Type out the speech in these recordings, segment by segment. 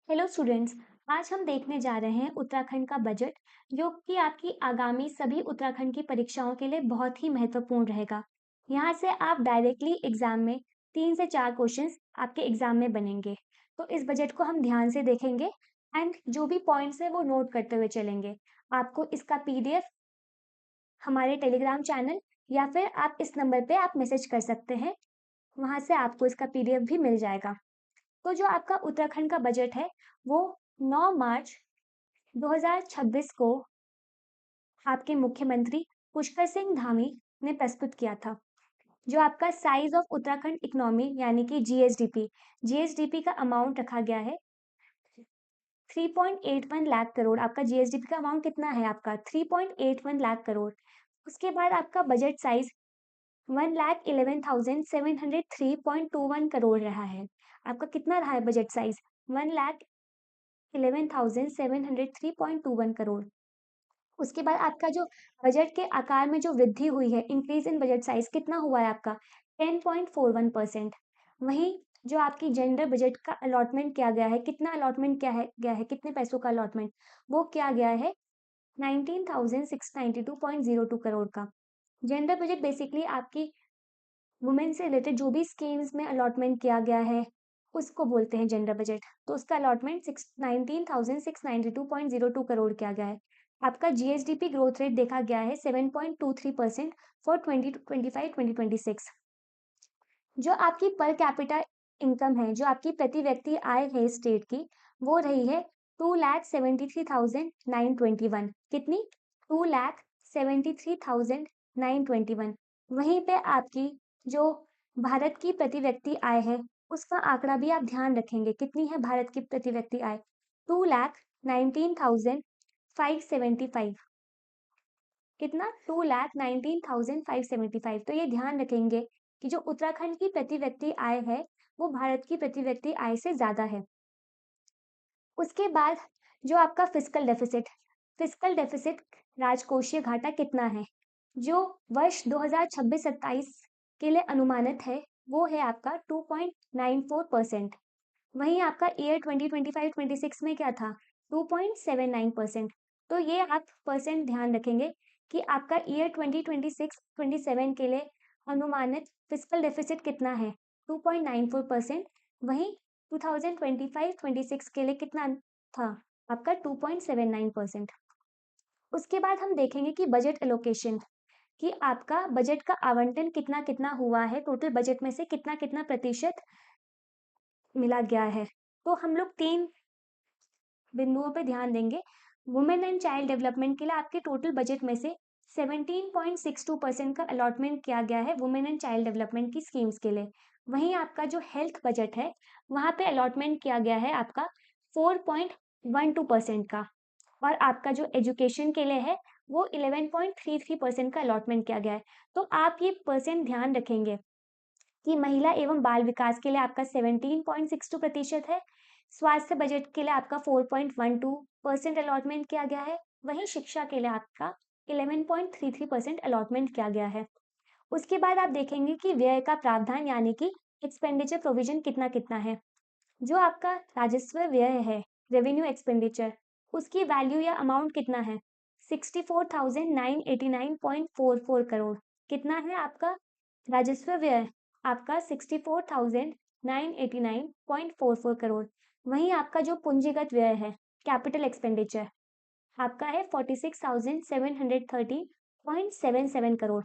Hello students. आज हम देखने जा रहे हैं उत्तराखंड का बजट, जो कि आपकी आगामी सभी उत्तराखंड की परीक्षाओं के लिए बहुत ही महत्वपूर्ण रहेगा। यहाँ से आप डायरेक्टली एग्जाम में 3 से 4 क्वेश्चंस आपके एग्जाम में बनेंगे। तो इस बजट को हम ध्यान से देखेंगे एंड जो भी पॉइंट्स है वो नोट करते हुए चलेंगे। आपको इसका पीडीएफ हमारे टेलीग्राम चैनल या फिर आप इस नंबर पे आप मैसेज कर सकते हैं। वहां से आपको इसका पीडीएफ भी मिल जाएगा। तो जो आपका उत्तराखंड का बजट है वो 9 मार्च 2026 को आपके मुख्यमंत्री पुष्कर सिंह धामी ने प्रस्तुत किया था। जो आपका साइज ऑफ उत्तराखंड इकोनॉमी यानी कि जीएसडीपी का अमाउंट रखा गया है 3.81 लाख करोड़। आपका जीएसडीपी का अमाउंट कितना है? आपका 3.81 लाख करोड़। उसके बाद आपका बजट साइज 1,11,703.21 करोड़ रहा है। आपका कितना रहा है बजट साइज? 1,11,703.21 करोड़। उसके बाद आपका जो बजट के आकार में जो वृद्धि हुई है, इंक्रीज इन बजट साइज कितना हुआ है आपका? 10.41%। वहीं जो आपकी जेंडर बजट का अलॉटमेंट किया गया है, कितना अलॉटमेंट गया है, कितने पैसों का अलॉटमेंट वो किया गया है? 19,692.02 करोड़ का। जेंडर बजट बेसिकली आपकी वुमेन से रिलेटेड जो भी स्कीम्स में अलॉटमेंट किया गया है उसको बोलते हैं जेंडर बजट। तो उसका अलॉटमेंट 19,692.02 करोड़ किया गया है। आपका जीएसडीपी ग्रोथ रेट देखा गया है 7.23% फॉर 2025-2026। जो आपकी पर कैपिटा इनकम है, जो आपकी प्रति व्यक्ति आय है स्टेट की, वो रही है 2,73,921। कितनी? 2,73,921। वहीं पे आपकी जो भारत की प्रति व्यक्ति आय है उसका आंकड़ा भी आप ध्यान रखेंगे। कितनी है भारत की प्रति व्यक्ति आय? 2,19,575। कितना? 2,19,575। तो ये ध्यान रखेंगे कि जो उत्तराखंड की प्रति व्यक्ति आय है वो भारत की प्रति व्यक्ति आय से ज्यादा है। उसके बाद जो आपका फिस्कल डेफिसिट राजकोषीय घाटा कितना है? जो वर्ष 2026-27 के लिए अनुमानित है वो है आपका 2.94%। वहीं आपका ईयर 2025-26 में क्या था? 2.79%। तो ये आप परसेंट ध्यान रखेंगे कि आपका ईयर 2026-27 के लिए अनुमानित फिस्कल डेफिसिट कितना है? 2.94%। वहीं 2025-26 के लिए कितना था? आपका 2.79%। उसके बाद हम देखेंगे कि बजट एलोकेशन, कि आपका बजट का आवंटन कितना कितना हुआ है, टोटल बजट में से कितना कितना प्रतिशत मिला गया है। तो हम लोग 3 बिंदुओं पे ध्यान देंगे। वुमेन एंड चाइल्ड डेवलपमेंट के लिए आपके टोटल बजट में से 17.62% का अलॉटमेंट किया गया है वुमेन एंड चाइल्ड डेवलपमेंट की स्कीम्स के लिए। वहीं आपका जो हेल्थ बजट है वहां पे अलॉटमेंट किया गया है आपका 4.12% का। और आपका जो एजुकेशन के लिए है वो 11.33% का अलॉटमेंट किया गया है। तो आप ये परसेंट ध्यान रखेंगे कि महिला एवं बाल विकास के लिए आपका 17.62% है। स्वास्थ्य बजट के लिए आपका 4.12% अलॉटमेंट किया गया है। वहीं शिक्षा के लिए आपका 11.33% अलॉटमेंट किया गया है। उसके बाद आप देखेंगे कि व्यय का प्रावधान यानी कि एक्सपेंडिचर प्रोविजन कितना कितना है। जो आपका राजस्व व्यय है, रेवेन्यू एक्सपेंडिचर, उसकी वैल्यू या अमाउंट कितना है? 64,989.44 करोड़। कितना है आपका राजस्व व्यय? आपका 64,989.44 करोड़। वहीं आपका जो पूंजीगत व्यय है, कैपिटल एक्सपेंडिचर, आपका है 46,730.77 करोड़।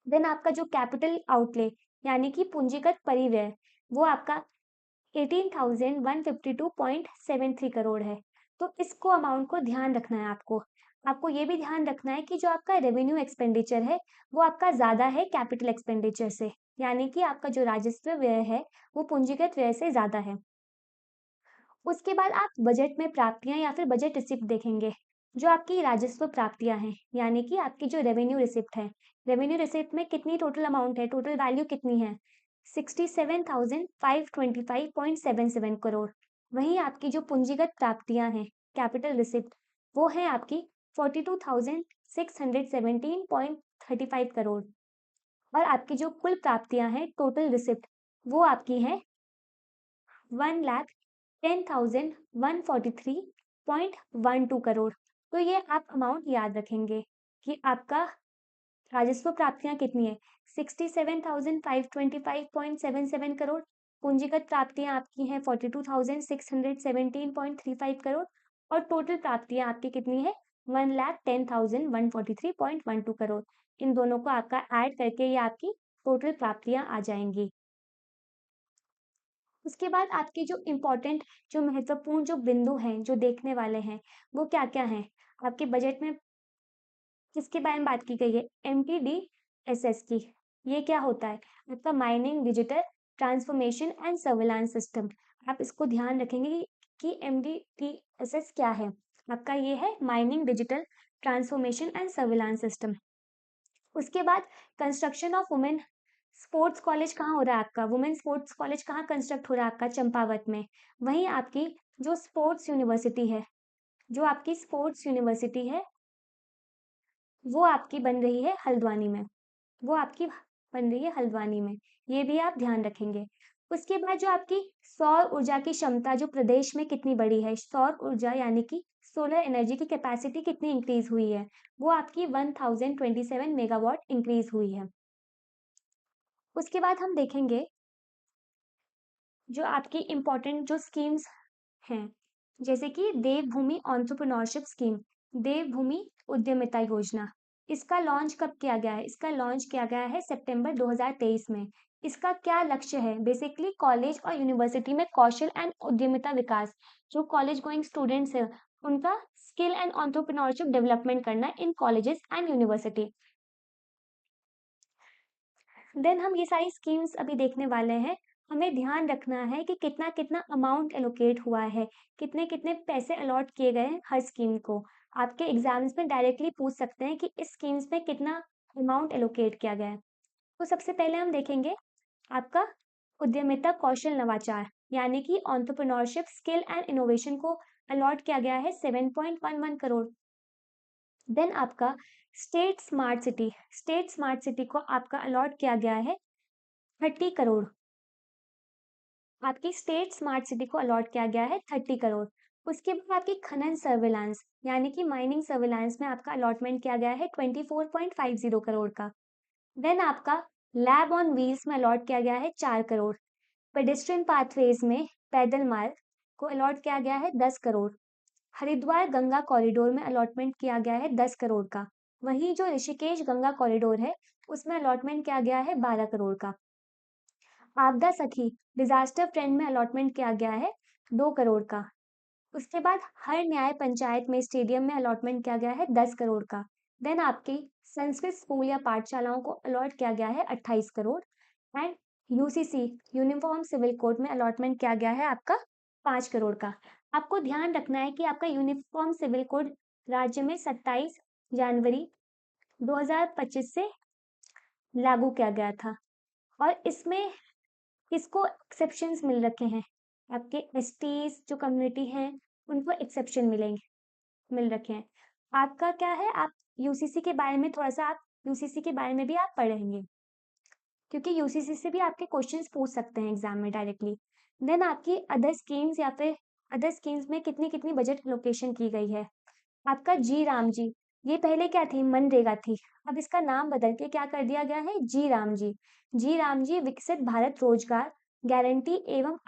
देन आपका जो कैपिटल आउटले यानी कि पूंजीगत परिव्यय, वो आपका 18,152.73 करोड़ है। तो इसको अमाउंट को ध्यान रखना है आपको। आपको ये भी ध्यान रखना है कि जो आपका रेवेन्यू एक्सपेंडिचर है वो आपका ज्यादा है कैपिटल एक्सपेंडिचर से, यानी कि आपका जो राजस्व व्यय है वो पूंजीगत व्यय से ज्यादा है। उसके बाद आप बजट में प्राप्तियां या फिर बजट रिसिप्ट देखेंगे। जो आपकी राजस्व प्राप्तियां हैं यानी कि आपकी जो रेवेन्यू रिसिप्ट है, रेवेन्यू रिसिप्ट में कितनी टोटल अमाउंट है, टोटल वैल्यू कितनी है? 67,525.77 करोड़। वहीं आपकी जो पूंजीगत प्राप्तियां हैं, कैपिटल रिसिप्ट, वो है आपकी 42,617.35 करोड़। और आपकी जो कुल प्राप्तियां हैं, टोटल रिसिप्ट, वो आपकी है 10,143.12 करोड़। तो ये आप अमाउंट याद रखेंगे कि आपका राजस्व प्राप्तियां कितनी है, 67,525.77 करोड़। पूंजीगत प्राप्तियां आपकी हैं 42,617.35 करोड़। और टोटल प्राप्तियां आपकी कितनी है, 1,10,143.12 करोड़। इन दोनों को आपका ऐड करके ये आपकी टोटल प्राप्तियां आ जाएंगी। उसके बाद आपके जो इम्पोर्टेंट, जो महत्वपूर्ण जो बिंदु हैं, जो देखने वाले हैं, वो क्या क्या हैं आपके बजट में, किसके बारे में बात की गई है, MTDSS की। ये क्या होता है, आपका mining digital transformation and surveillance system. आप इसको ध्यान रखेंगे कि MTDSS क्या है। आपका ये है mining digital transformation and surveillance system. उसके बाद construction of women sports college कहाँ हो रहा है आपका, वुमेन स्पोर्ट्स कॉलेज कहाँ कंस्ट्रक्ट हो रहा है आपका, चंपावत में। वहीं आपकी जो स्पोर्ट्स यूनिवर्सिटी है, जो आपकी स्पोर्ट्स यूनिवर्सिटी है, वो आपकी बन रही है हल्द्वानी में। वो आपकी बन रही है हल्द्वानी में, ये भी आप ध्यान रखेंगे। उसके बाद जो आपकी सौर ऊर्जा की क्षमता जो प्रदेश में कितनी बड़ी है, सौर ऊर्जा यानी कि सोलर एनर्जी की कैपेसिटी कितनी इंक्रीज हुई है, वो आपकी 1027 मेगावाट इंक्रीज हुई है। उसके बाद हम देखेंगे जो आपकी इम्पोर्टेंट जो स्कीम्स हैं, जैसे कि देवभूमि एंटरप्रेन्योरशिप स्कीम, देवभूमि उद्यमिता योजना। इसका लॉन्च कब किया गया है, इसका लॉन्च किया गया है सितंबर 2023 में। इसका क्या लक्ष्य है, बेसिकली कॉलेज और यूनिवर्सिटी में कौशल एंड उद्यमिता विकास, जो कॉलेज गोइंग स्टूडेंट्स है उनका स्किल एंड एंटरप्रेन्योरशिप डेवलपमेंट करना इन कॉलेजेस एंड यूनिवर्सिटी। देन हम ये सारी स्कीम्स अभी देखने वाले हैं। हमें ध्यान रखना है कि कितना कितना अमाउंट एलोकेट हुआ है, कितने कितने पैसे अलॉट किए गए हैं हर स्कीम को। आपके एग्जाम्स में डायरेक्टली पूछ सकते हैं कि इस स्कीम्स में कितना अमाउंट एलोकेट किया गया है। तो सबसे पहले हम देखेंगे आपका उद्यमिता कौशल नवाचार, यानी कि एंटरप्रेन्योरशिप स्किल एंड इनोवेशन को अलॉट किया गया है 7.11 करोड़। देन आपका स्टेट स्मार्ट सिटी को आपका अलॉट किया गया है 30 करोड़। आपकी स्टेट स्मार्ट सिटी को अलॉट किया गया है 30 करोड़। उसके बाद आपकी खनन सर्विलांस यानी कि माइनिंग सर्विलांस में आपका अलॉटमेंट किया गया है 24.50 करोड़ का। देन आपका लैब ऑन व्हील्स में अलॉट किया गया है 4 करोड़। पेडेस्ट्रियन पाथवेज में पैदल मार्ग को अलॉट किया गया है 10 करोड़। हरिद्वार गंगा कॉरिडोर में अलॉटमेंट किया गया है 10 करोड़ का। वहीं जो ऋषिकेश गंगा कॉरिडोर है उसमें अलॉटमेंट किया गया है 12 करोड़ का। आपदा सखी डिजास्टर फ्रेंड में अलॉटमेंट किया गया है 2 करोड़ का। उसके बाद हर न्याय पंचायत में स्टेडियम में अलॉटमेंट किया गया है 10 करोड़ का। देन आपकी संस्कृत स्कूल या पाठशालाओं को अलॉट किया गया है 28 crore. And UCC uniform civil code में अलॉटमेंट किया गया है आपका 5 करोड़ का। आपको ध्यान रखना है कि आपका यूनिफॉर्म सिविल कोड राज्य में 27 जनवरी 2025 से लागू किया गया था। और इसमें किसको एक्सेप्शंस मिल रखे हैं, आपके एसटीज जो कम्युनिटी हैं उनको एक्सेप्शन मिल रखे हैं। आपका क्या है, आप यूसीसी के बारे में थोड़ा सा, आप यूसीसी के बारे में भी आप पढ़ेंगे क्योंकि यूसीसी से भी आपके क्वेश्चंस पूछ सकते हैं एग्जाम में डायरेक्टली। देन आपकी अदर स्कीम्स या फिर अदर स्कीम्स में कितनी कितनी बजट एलोकेशन की गई है। आपका जी राम जी, ये पहले क्या थी, मनरेगा थी। अब इसका नाम बदल के क्या कर दिया गया है, जी राम जी। जी राम जी विकसित भारत रोजगार गारंटी एवं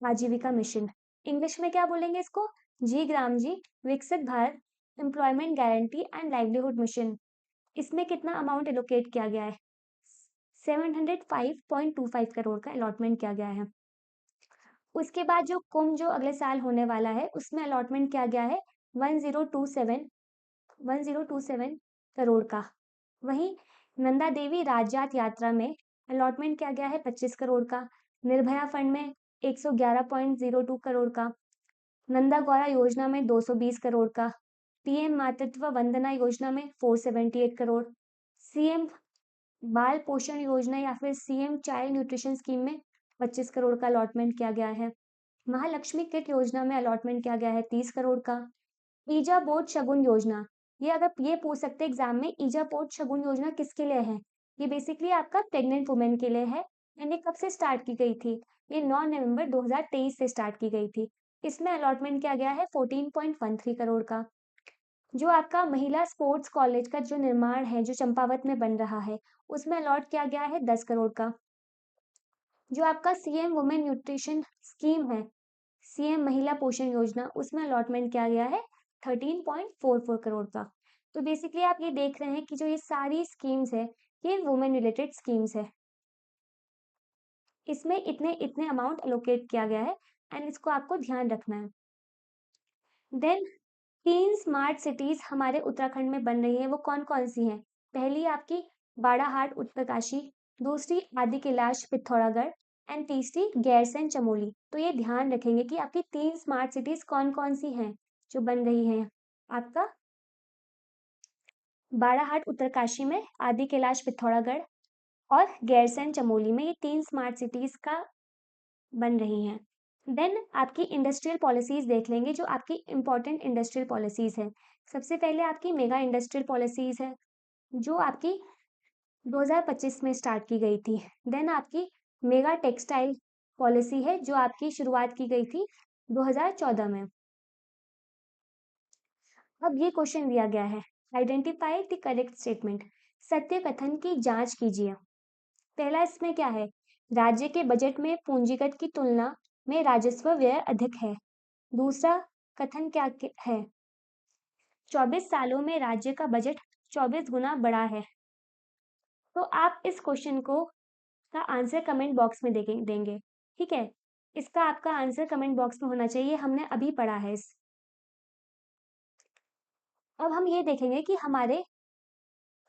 आजीविका मिशन। इंग्लिश में क्या बोलेंगे इसको, जी राम जी विकसित Bharat employment guarantee and livelihood mission. इसमें कितना अमाउंट एलोकेट किया गया है, 705.25 करोड़ का अलॉटमेंट किया गया है। उसके बाद जो कुंभ जो अगले साल होने वाला है उसमें अलॉटमेंट किया गया है 1027 करोड़ का। वहीं नंदा देवी राजजात यात्रा में अलॉटमेंट किया गया है 25 करोड़ का। निर्भया फंड में 111.02 करोड़ का। नंदा गौरा योजना में 220 करोड़ का। पीएम मातृत्व वंदना योजना में 478 करोड़। सीएम बाल पोषण योजना या फिर सीएम चाइल्ड न्यूट्रिशन स्कीम में 25 करोड़ का अलॉटमेंट किया गया है। महालक्ष्मी किट योजना में अलॉटमेंट किया गया है 30 करोड़ का। ईजा बोर्ड शगुन योजना, ये अगर ये पूछ सकते एग्जाम में, ईजा बोर्ड शगुन योजना किसके लिए है, ये बेसिकली आपका प्रेग्नेंट वुमेन के लिए है। एंड ये कब से स्टार्ट की गई थी, ये 9 नवंबर 2023 से स्टार्ट की गई थी। इसमें अलॉटमेंट किया गया है 14.13 करोड़ का। जो आपका महिला स्पोर्ट्स कॉलेज का जो निर्माण है, जो चंपावत में बन रहा है, उसमें अलॉट किया गया है 10 करोड़ का। जो आपका सीएम वुमेन न्यूट्रिशन स्कीम है, सीएम महिला पोषण योजना, उसमें अलॉटमेंट किया गया है 13.44 करोड़ का। तो बेसिकली आप ये देख रहे हैं कि जो ये सारी स्कीम्स है, ये वुमेन रिलेटेड स्कीम्स है। इसमें इतने इतने अमाउंट एलोकेट किया गया है एंड इसको आपको ध्यान रखना है। देन 3 स्मार्ट सिटीज हमारे उत्तराखंड में बन रही है, वो कौन कौन सी हैं? पहली आपकी बाड़ाहाट उत्तरकाशी, दूसरी आदि कैलाश पिथौरागढ़ एंड तीसरी गैरसैंण चमोली। तो ये ध्यान रखेंगे कि आपकी 3 स्मार्ट सिटीज कौन कौन सी हैं जो बन रही हैं। आपका बाड़ाहाट उत्तरकाशी में, आदि कैलाश पिथौरागढ़ और गैरसैंण चमोली में, ये 3 स्मार्ट सिटीज का बन रही हैं। देन आपकी इंडस्ट्रियल पॉलिसीज देख लेंगे, जो आपकी इंपॉर्टेंट इंडस्ट्रियल पॉलिसीज है। सबसे पहले आपकी मेगा इंडस्ट्रियल पॉलिसीज है, जो आपकी 2025 में स्टार्ट की गई थी। देन आपकी मेगा टेक्सटाइल पॉलिसी है, जो आपकी शुरुआत की गई थी 2014 में। अब ये क्वेश्चन दिया गया है, आइडेंटिफाई द करेक्ट स्टेटमेंट, सत्य कथन की जांच कीजिए। पहला इसमें क्या है? राज्य के बजट में पूंजीगत की तुलना में राजस्व व्यय अधिक है। दूसरा कथन क्या है? 24 सालों में राज्य का बजट 24 गुना बढ़ा है। तो आप इस क्वेश्चन को का आंसर कमेंट बॉक्स में देंगे, ठीक है? इसका आपका आंसर कमेंट बॉक्स में होना चाहिए, हमने अभी पढ़ा है इस। अब हम ये देखेंगे कि हमारे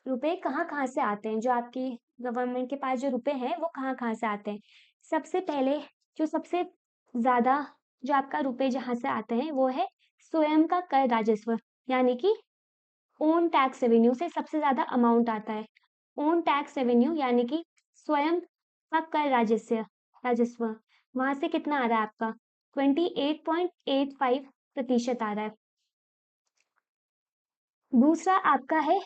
रुपए कहाँ कहाँ से आते हैं, जो आपकी गवर्नमेंट के पास जो रुपए हैं वो कहाँ कहाँ से आते हैं। सबसे पहले जो सबसे ज्यादा जो आपका रुपए जहाँ से आते हैं वो है स्वयं का कर राजस्व, यानी कि ओन टैक्स रेवेन्यू से सबसे ज्यादा अमाउंट आता है। ओन टैक्स रेवेन्यू यानी कि स्वयं का कर राजस्व वहां से कितना आ रहा है आपका? 28.85% आ रहा है। दूसरा आपका है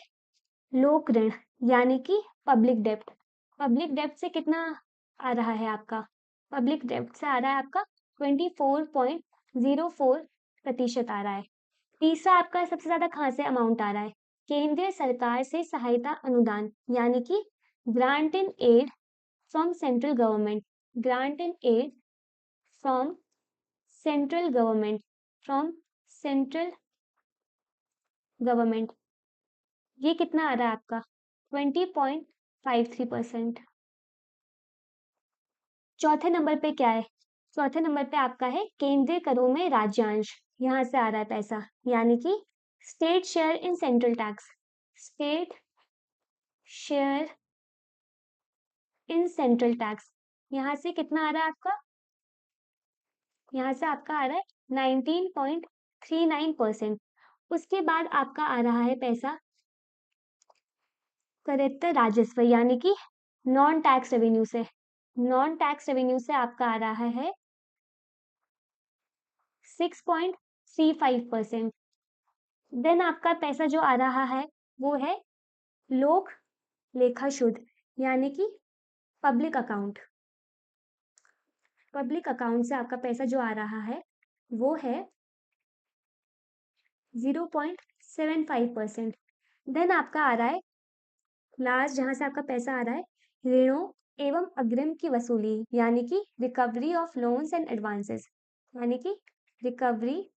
लोक ऋण, यानी कि पब्लिक डेब्ट। पब्लिक डेब्ट से कितना आ रहा है आपका? पब्लिक डेब्ट से आ रहा है आपका 24.04% आ रहा है। तीसरा आपका सबसे ज्यादा कहाँ से अमाउंट आ रहा है? केंद्रीय सरकार से सहायता अनुदान, यानी कि grant in aid from central government. Grant in aid from central government, from central government, ये कितना आ रहा है आपका? 20.53%। चौथे नंबर पे क्या है? चौथे नंबर पे आपका है केंद्रीय करों में राज्यांश, यहां से आ रहा है पैसा, यानी कि state share in central tax. State share in central tax, यहां से कितना आ रहा है आपका? यहां से आपका आ रहा है 19.39%। उसके बाद आपका आ रहा है पैसा करेक्टर राजस्व, यानी कि नॉन टैक्स रेवेन्यू से। नॉन टैक्स रेवेन्यू से आपका आ रहा है 6.35%। देन आपका पैसा जो आ रहा है वो है लोक लेखा शुद्ध, यानी कि पब्लिक अकाउंट। पब्लिक अकाउंट से आपका पैसा जो आ रहा है वो है 0.75%। देन आपका आ रहा है लास्ट, जहां से आपका पैसा आ रहा है ऋणों एवं अग्रिम की वसूली, यानी कि recovery of loans and advances, यानी कि recovery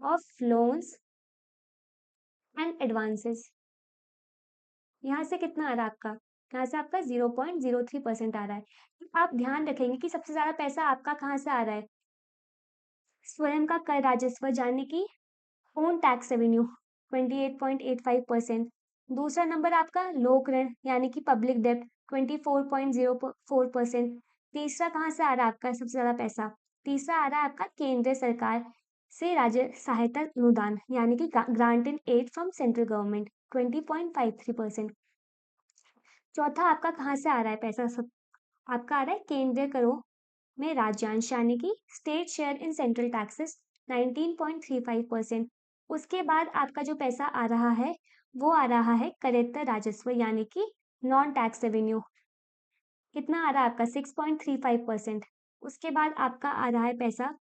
of loans and advances. यहाँ से कितना आ रहा है आपका? यहाँ से आपका 0.03% आ रहा है। आप ध्यान रखेंगे कि सबसे ज्यादा पैसा आपका कहाँ से आ रहा है? स्वयं का कर राजस्व, यानी कि ओन टैक्स रेवेन्यू 28.85%। दूसरा नंबर आपका लोक ऋण, यानी कि पब्लिक डेब्ट 24.04%। तीसरा कहाँ से आ रहा है आपका सबसे ज्यादा पैसा? तीसरा आ रहा है आपका केंद्र सरकार से राज्य सहायता अनुदान, यानी कि grant in aid from central government 20.53%। चौथा आपका कहाँ से आ रहा है पैसा? सब आपका आ रहा है केंद्रीय करों में राज्यांश, यानी कि state share in central taxes 19.35%। उसके बाद आपका जो पैसा आ रहा है वो आ रहा है करेक्टर राजस्व, यानी कि नॉन टैक्स रेवेन्यू। कितना आ रहा है आपका? 6.35%। उसके बाद आपका आ रहा है पैसा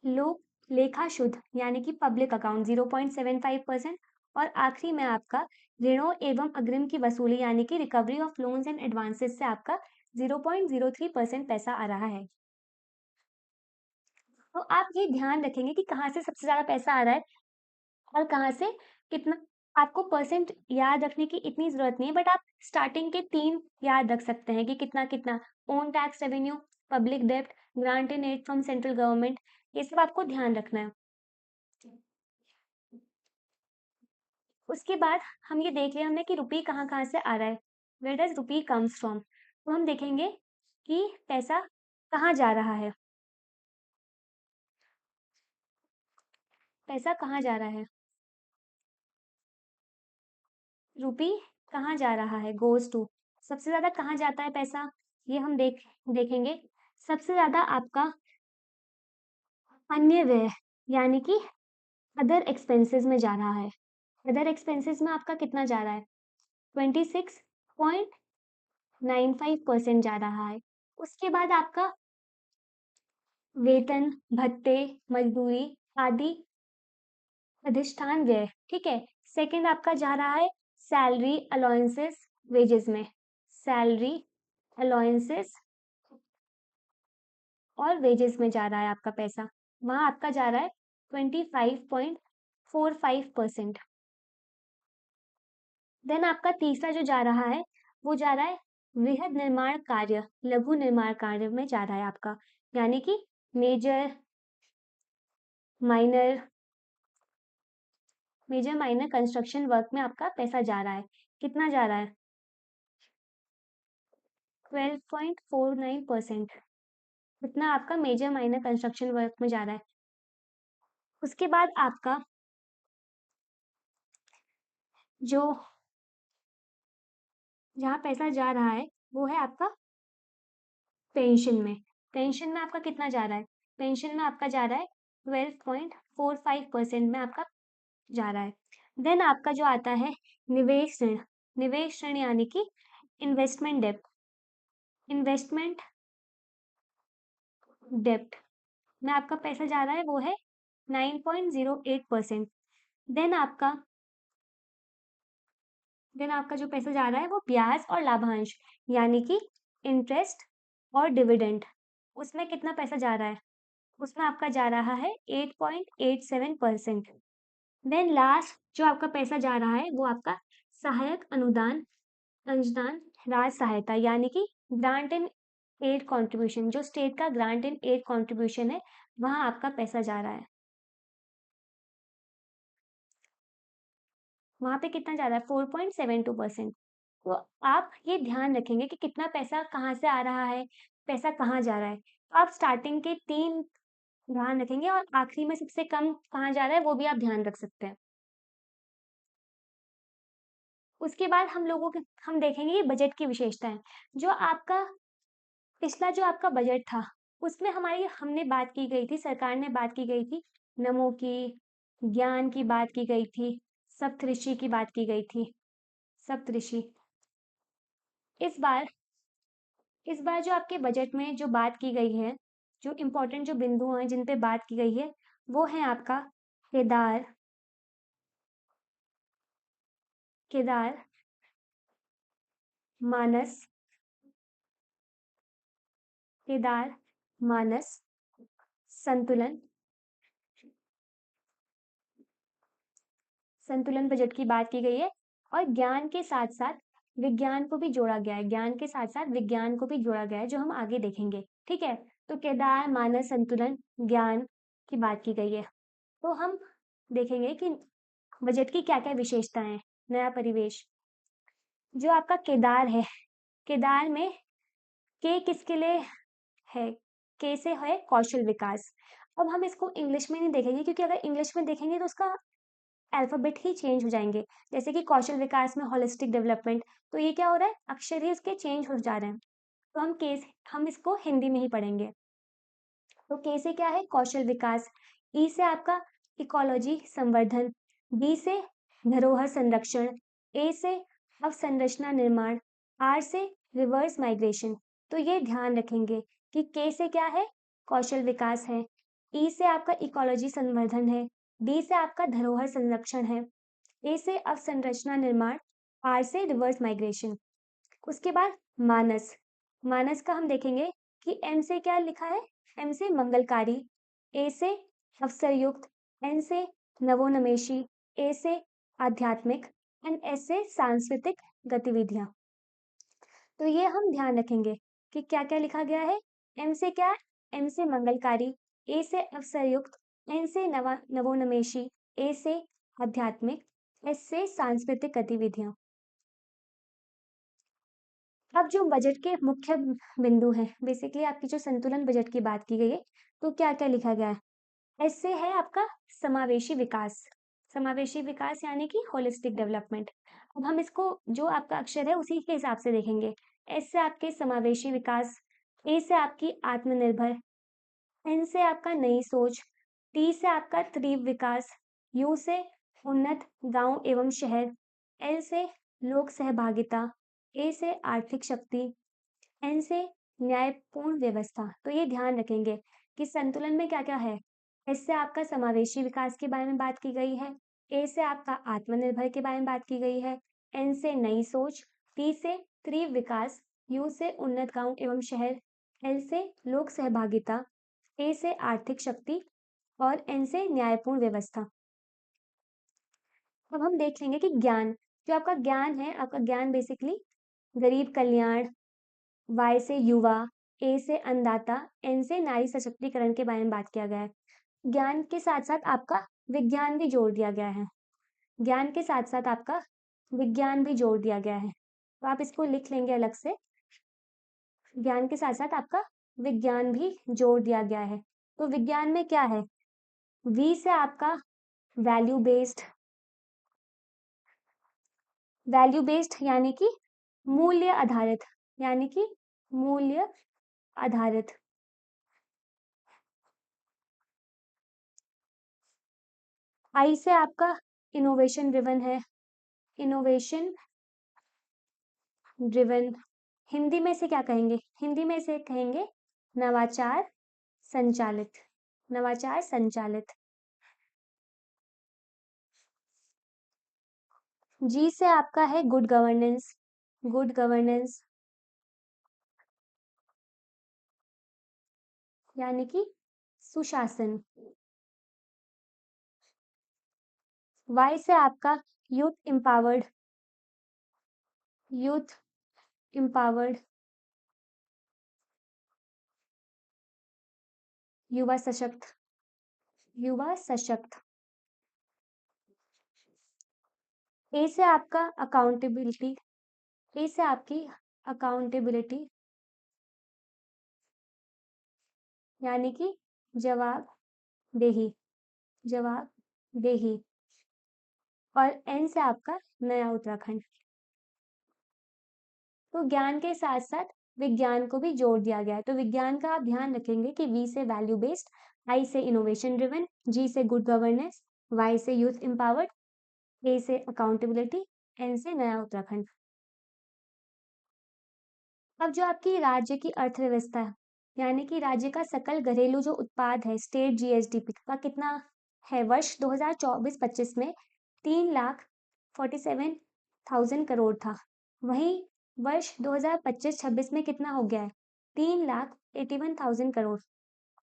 लोक लेखा शुद्ध यानी कि पब्लिक अकाउंट 0.75% और आखिरी में आपका ऋणों एवं अग्रिम की वसूली यानी कि recovery of loans and advances से आपका 0.03% पैसा आ रहा है। तो आप ये ध्यान रखेंगे कि कहाँ से सबसे ज्यादा पैसा आ रहा है और कहाँ से कितना। आपको परसेंट याद रखने की इतनी जरूरत नहीं है, बट आप स्टार्टिंग के 3 याद रख सकते हैं कि कितना कितना ओन टैक्स रेवेन्यू, पब्लिक डेब्ट, grant and aid from central government, ये सब आपको ध्यान रखना है। उसके बाद हम ये देख लिया हमने कि रुपी कहाँ कहाँ से आ रहा है, where does rupee comes from. तो हम देखेंगे कि पैसा कहाँ जा रहा है, पैसा कहाँ जा रहा है, रुपी कहाँ जा रहा है, गोज टू। सबसे ज्यादा कहाँ जाता है पैसा, ये हम देखेंगे। सबसे ज्यादा आपका अन्य व्यय यानी कि अदर एक्सपेंसेस में जा रहा है। अदर एक्सपेंसेस में आपका कितना जा रहा है, 26.95% जा रहा है। उसके बाद आपका वेतन, भत्ते, मजदूरी आदि अधिष्ठान व्यय, ठीक है। सेकंड आपका जा रहा है सैलरी अलाउंसेस वेजेस में, सैलरी अलाउंसेस और वेजेस में जा रहा है आपका पैसा, वहां आपका जा रहा है 25.45%। देन आपका तीसरा जो जा रहा है वो जा रहा है वृहद निर्माण कार्य, लघु निर्माण कार्य में जा रहा है आपका, यानी कि major minor, major minor construction work में आपका पैसा जा रहा है। कितना जा रहा है, 12.49%। इतना आपका मेजर माइनर कंस्ट्रक्शन वर्क में जा रहा है। उसके बाद आपका जो जहाँ पैसा जा रहा है वो है आपका पेंशन में। पेंशन में आपका कितना जा रहा है, पेंशन में आपका जा रहा है 12.45% में आपका जा रहा है। देन आपका जो आता है निवेश ऋण, निवेश ऋण यानी कि इन्वेस्टमेंट डेप्ट, इन्वेस्टमेंट डेप्ट में आपका पैसा जा रहा है वो है 9.08%। देन आपका देन आपका जो पैसा जा रहा है वो ब्याज और लाभांश यानी कि इंटरेस्ट और डिविडेंड, उसमें कितना पैसा जा रहा है, उसमें आपका जा रहा है 8.87%। देन लास्ट जो आपका पैसा जा रहा है वो आपका सहायक अनुदान, अंशदान, राज सहायता यानी कि ग्रांट एंड एड कंट्रीब्यूशन, जो स्टेट का ग्रांट एंड एड कंट्रीब्यूशन है वहां आपका पैसा जा रहा है। वहां पे कितना जा रहा है, 4.72%। तो आप ये ध्यान रखेंगे कि कितना पैसा कहाँ से आ रहा है, पैसा कहाँ जा रहा है। तो आप स्टार्टिंग के 3 ध्यान रखेंगे और आखिरी में सबसे कम कहाँ जा रहा है वो भी आप ध्यान रख सकते हैं। उसके बाद हम देखेंगे ये बजट की विशेषताएं। जो आपका पिछला जो आपका बजट था उसमें हमारी हमने बात की गई थी, सरकार ने बात की गई थी नमो की, ज्ञान की बात की गई थी, सप्तऋषि की बात की गई थी, सप्तऋषि। इस बार इस बार जो आपके बजट में जो बात की गई है, जो इम्पोर्टेंट जो बिंदु हैं जिन पे बात की गई है वो है आपका केदार, केदार मानस, केदार मानस, संतुलन, संतुलन बजट की बात की गई है। और ज्ञान के साथ साथ विज्ञान को भी जोड़ा गया है, ज्ञान के साथ साथ विज्ञान को भी जोड़ा गया है जो हम आगे देखेंगे, ठीक है। तो केदार मानस संतुलन ज्ञान की बात की गई है। तो हम देखेंगे कि बजट की क्या क्या विशेषताएं हैं। नया परिवेश, जो आपका केदार है, केदार में के किसके लिए है, के से है कौशल विकास। अब हम इसको इंग्लिश में नहीं देखेंगे क्योंकि अगर इंग्लिश में देखेंगे तो उसका अल्फाबेट ही चेंज हो जाएंगे। जैसे कि कौशल विकास में होलिस्टिक डेवलपमेंट, तो ये क्या हो रहा है, अक्षर ही उसके चेंज हो जा रहे हैं। तो हम इसको हिंदी में ही पढ़ेंगे। तो के से क्या है कौशल विकास, ई से आपका इकोलॉजी संवर्धन, बी से धरोहर संरक्षण, ए से अवसंरचना निर्माण, आर से रिवर्स माइग्रेशन। तो ये ध्यान रखेंगे कि के से क्या है, कौशल विकास है, ई से आपका इकोलॉजी संवर्धन है, डी से आपका धरोहर संरक्षण है, ए से अवसंरचना निर्माण, आर से रिवर्स माइग्रेशन। उसके बाद मानस, मानस का हम देखेंगे कि एम से क्या लिखा है, एम से मंगलकारी, ए से अवसरयुक्त, एन से नवोन्मेषी, ए से आध्यात्मिक एंड एस से सांस्कृतिक गतिविधियां। तो ये हम ध्यान रखेंगे कि क्या क्या लिखा गया है। एम से क्या है, एम से मंगलकारी, ए से अवसरयुक्त, एन से नवोन्मेषी, ए से आध्यात्मिक, एस से सांस्कृतिक गतिविधियां। अब जो बजट के मुख्य बिंदु हैं, बेसिकली आपकी जो संतुलन बजट की बात की गई है, तो क्या क्या लिखा गया है। इससे है आपका समावेशी विकास, समावेशी विकास यानी कि होलिस्टिक डेवलपमेंट। अब हम इसको जो आपका अक्षर है उसी के हिसाब से देखेंगे। एस से आपके समावेशी विकास, ए से आपकी आत्मनिर्भर, एन से आपका नई सोच, टी से आपका तीव्र विकास, यू से उन्नत गांव एवं शहर, एल से लोक सहभागिता, ए से आर्थिक शक्ति, एन से न्यायपूर्ण व्यवस्था। तो ये ध्यान रखेंगे कि संतुलन में क्या क्या है। एस से आपका समावेशी विकास के बारे में बात की गई है, ए से आपका आत्मनिर्भर के बारे में बात की गई है, एन से नई सोच, टी से तीव्र विकास, यू से उन्नत गांव एवं शहर, एल से लोक सहभागिता, ए से आर्थिक शक्ति और एन से न्यायपूर्ण व्यवस्था। अब हम देख लेंगे कि ज्ञान, जो आपका ज्ञान है, आपका ज्ञान बेसिकली गरीब कल्याण, वाई से युवा, ए से अन्नदाता, एन से नारी सशक्तिकरण के बारे में बात किया गया है। ज्ञान के साथ साथ आपका विज्ञान भी जोड़ दिया गया है, ज्ञान के साथ साथ आपका विज्ञान भी जोड़ दिया गया है, तो आप इसको लिख लेंगे अलग से। ज्ञान के साथ साथ आपका विज्ञान भी जोड़ दिया गया है। तो विज्ञान में क्या है, वी से आपका वैल्यू बेस्ड, वैल्यू बेस्ड यानी कि मूल्य आधारित, यानी कि मूल्य आधारित। आई से आपका इनोवेशन ड्रिवन है, इनोवेशन ड्रिवन। हिंदी में से क्या कहेंगे, हिंदी में से कहेंगे नवाचार संचालित, नवाचार संचालित। जी से आपका है गुड गवर्नेंस, गुड गवर्नेंस यानी कि सुशासन। वाई से आपका यूथ एम्पावर्ड, यूथ एम्पावर्ड, युवा सशक्त, युवा सशक्त। ए से आपका अकाउंटेबिलिटी, ए से आपकी अकाउंटेबिलिटी यानी कि जवाबदेही, जवाबदेही। और एन से आपका नया उत्तराखंड। तो ज्ञान के साथ साथ विज्ञान को भी जोड़ दिया गया है। तो विज्ञान का आप ध्यान रखेंगे कि वी से वैल्यू बेस्ड, आई से इनोवेशन ड्रिवन, जी से गुड गवर्नेंस, वाई से यूथ एम्पावर्ड, ए से अकाउंटेबिलिटी, एन से नया उत्तराखंड। अब जो आपकी राज्य की अर्थव्यवस्था है, यानी कि राज्य का सकल घरेलू जो उत्पाद है, स्टेट जीएसडीपी का कितना है वर्ष 2024-25 में 3,47,000 करोड़ था। वहीं वर्ष 2025-26 में कितना हो गया है, 3,81,000 करोड़।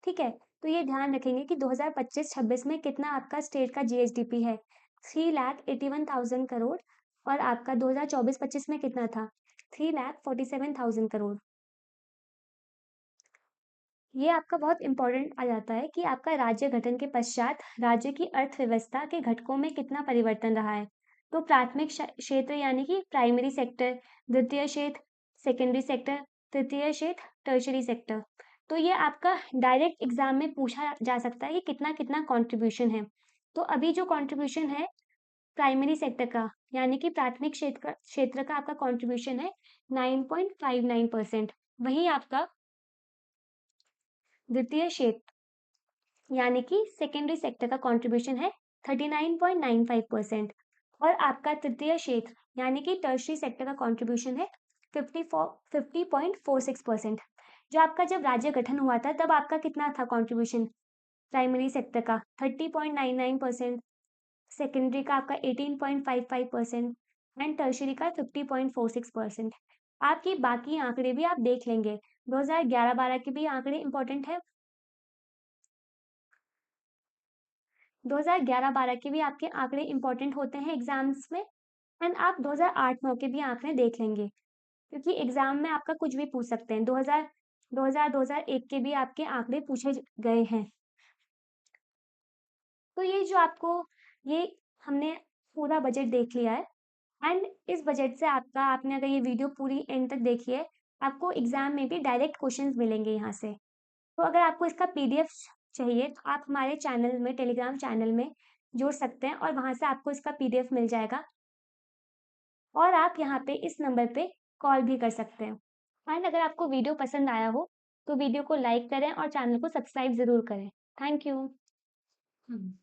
ठीक है, तो ये ध्यान रखेंगे कि 2025-26 में कितना आपका स्टेट का जीएसडीपी है, 3,81,000 करोड़। और आपका 2024-25 में कितना था, 3,47,000 करोड़। ये आपका बहुत इंपॉर्टेंट आ जाता है कि आपका राज्य गठन के पश्चात राज्य की अर्थव्यवस्था के घटकों में कितना परिवर्तन रहा है। तो प्राथमिक क्षेत्र यानी कि प्राइमरी सेक्टर, द्वितीय क्षेत्र सेकेंडरी सेक्टर, तृतीय क्षेत्र टर्शरी सेक्टर। तो ये आपका डायरेक्ट एग्जाम में पूछा जा सकता है कि कितना कितना कंट्रीब्यूशन है। तो अभी जो कंट्रीब्यूशन है प्राइमरी सेक्टर का, यानी कि प्राथमिक क्षेत्र का आपका कंट्रीब्यूशन है 9.59%। वहीं आपका द्वितीय क्षेत्र यानी कि सेकेंडरी सेक्टर का कंट्रीब्यूशन है 39.95%। और आपका तृतीय क्षेत्र यानी कि टर्शरी सेक्टर का कंट्रीब्यूशन है 50.46%। जो आपका जब राज्य गठन हुआ था तब आपका कितना था कंट्रीब्यूशन प्राइमरी सेक्टर का? 30.99%, सेकेंडरी का आपका 18.55% एंड टर्शरी का 50.46%। आपकी बाकी आंकड़े भी आप देख लेंगे। 2011-12 के भी आंकड़े इंपॉर्टेंट है। 2011-12 के भी आपके आंकड़े इंपॉर्टेंट होते हैं एग्जाम्स में। एंड आप 2008-9 के भी आंकड़े देख लेंगे, क्योंकि एग्जाम में आपका कुछ भी पूछ सकते हैं। 2001 के भी आपके आंकड़े पूछे गए हैं। तो ये जो आपको ये हमने पूरा बजट देख लिया है। एंड इस बजट से आपका आपने अगर ये वीडियो पूरी एंड तक देखी है, आपको एग्जाम में भी डायरेक्ट क्वेश्चंस मिलेंगे यहाँ से। तो अगर आपको इसका पीडीएफ चाहिए तो आप हमारे चैनल में, टेलीग्राम चैनल में जुड़ सकते हैं और वहां से आपको इसका पीडीएफ मिल जाएगा। और आप यहाँ पे इस नंबर पे कॉल भी कर सकते हैं। एंड अगर आपको वीडियो पसंद आया हो तो वीडियो को लाइक करें और चैनल को सब्सक्राइब जरूर करें। Thank you.